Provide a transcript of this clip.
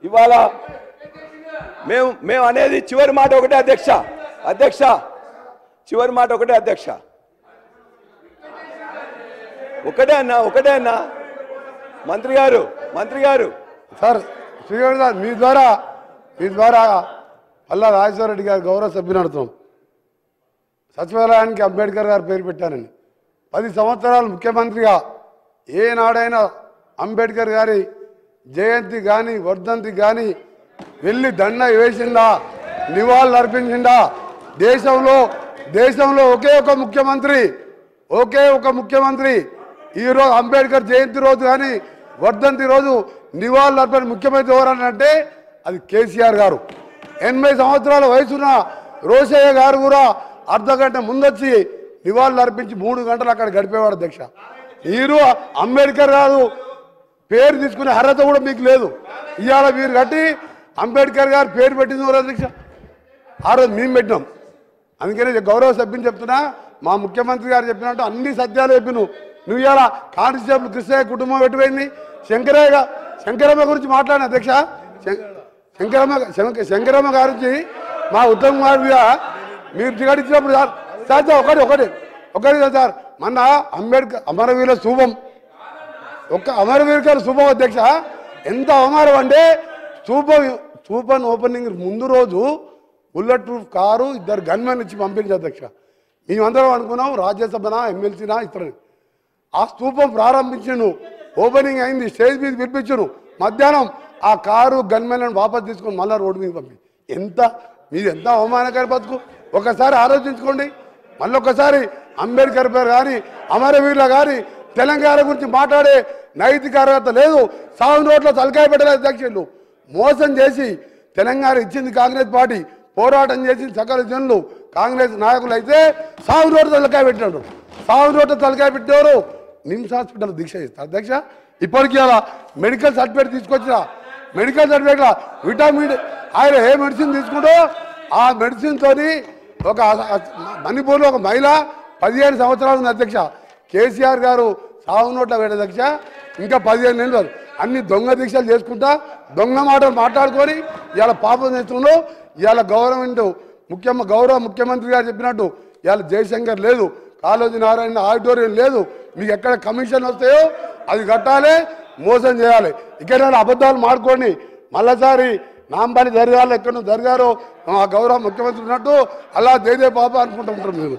ఇవాళ మేము అనేది చివరి మాట ఒకటే అధ్యక్ష చివరి మాట ఒకటే అధ్యక్ష ఒకటే అన్నా మంత్రి గారు సార్ శ్రీగణ్ సార్ మీ ద్వారా పల్లా రాజేశ్వర రెడ్డి గారు గౌరవ సభ్యుని అడుగుతాం. సచివాలయానికి అంబేద్కర్ గారు పేరు పెట్టానని 10 సంవత్సరాలు ముఖ్యమంత్రిగా ఏనాడైనా అంబేద్కర్ గారి జయంతి కానీ వర్ధంతి కానీ వెళ్ళి దండ వేసిందా, నివాళులు అర్పించిందా? దేశంలో ఒకే ఒక ముఖ్యమంత్రి ఈరోజు అంబేద్కర్ జయంతి రోజు కానీ వర్ధంతి రోజు నివాళులు అర్పణ ముఖ్యమంత్రి ఎవరని అంటే అది కేసీఆర్ గారు. 80 సంవత్సరాల వయసున్న రోషయ్య గారు కూడా అర్ధగంట ముందొచ్చి నివాళులు అర్పించి 3 గంటలు అక్కడ గడిపేవాడు అధ్యక్ష. మీరు అంబేద్కర్ గారు పేరు తీసుకునే అర్హత కూడా మీకు లేదు. ఇవాళ మీరు కట్టి అంబేద్కర్ గారు పేరు పెట్టింది ఎవరు అధ్యక్ష? ఆ రోజు మేము పెట్టినాం. అందుకనే గౌరవ సభ్యుని చెప్తున్నా, మా ముఖ్యమంత్రి గారు చెప్పినట్టు అన్ని సత్యాలు చెప్పిను. నువ్వు ఇవాళ కానిస్టేబుల్ కృష్ణయ్య కుటుంబం పెట్టిపోయింది. శంకరమ్మ గురించి మాట్లాడిన అధ్యక్ష. శంకరమ్మ గారించి మా ఉత్తమ్ కుమార్ మీద మీరు టికెట్ సార్ ఒకటి సార్ మన అంబేద్కర్ అమరవీరుల శుభం అమరవీరుల శుభం అధ్యక్ష. ఎంత అవమానం అంటే సూపర్ ఓపెనింగ్ ముందు రోజు బుల్లెట్ ప్రూఫ్ కారు 2 గన్మెన్ ఇచ్చి పంపించారు అధ్యక్ష. మేమందరం అనుకున్నాం రాజ్యసభనా ఎమ్మెల్సీనా ఇతరుని. ఆ స్తూపం ప్రారంభించను, ఓపెనింగ్ అయింది, స్టేజ్ మీద పిలిపించను. మధ్యాహ్నం ఆ కారు గన్మెన్ వాపస్ తీసుకొని మళ్ళీ రోడ్డు మీద పంపి మీది ఎంత అవమానకర బతుకు ఒకసారి ఆలోచించుకోండి. మళ్ళొకసారి అంబేద్కర్ పేరు కానీ అమరవీరుల కానీ తెలంగాణ గురించి మాట్లాడే నైతిక అర్హత లేదు. సాగు నోట్లో తలకాయ పెట్టలేదు అధ్యక్షులు. మోసం చేసి తెలంగాణ ఇచ్చింది కాంగ్రెస్ పార్టీ, పోరాటం చేసి సకల జనులు కాంగ్రెస్ నాయకులు అయితే సాగు నోట్లో తలకాయ పెట్టాడు. సాగు నోట్లో తలకాయ పెట్టేవారు నిమ్స్ హాస్పిటల్ దీక్ష చేస్తారు అధ్యక్ష. ఇప్పటికీ అలా మెడికల్ సర్టిఫికేట్ తీసుకొచ్చిన మెడికల్ సర్టిఫికేట్ల విటామిన్ ఆయన ఏ మెడిసిన్ తీసుకుంటో ఆ మెడిసిన్తో ఒక మణిపూర్లో ఒక మహిళ 15 సంవత్సరాలు ఉంది అధ్యక్ష. కేసీఆర్ గారు సాగు నోట్ల వేట అధ్యక్ష. ఇంకా 15 ఏళ్ళు అన్ని దొంగ దీక్షలు చేసుకుంటా దొంగ మాటలు మాట్లాడుకొని ఇవాళ పాపం చేస్తున్నాడు. ఇవాళ గౌరవ ముఖ్యమంత్రి గారు చెప్పినట్టు ఇవాళ జయశంకర్ లేదు, కాళోజీ నారాయణ ఆడిటోరియం లేదు. మీకు ఎక్కడ కమిషన్ వస్తాయో అది కట్టాలి, మోసం చేయాలి. ఇక్కడ అబద్ధాలు మాడుకోండి. మళ్ళీసారి నాంబాని జరగాలి, ఎక్కడ జరిగారో ఆ గౌరవ ముఖ్యమంత్రి ఉన్నట్టు అలా దేదే బాబా అనుకుంటూ ఉంటారు మీరు.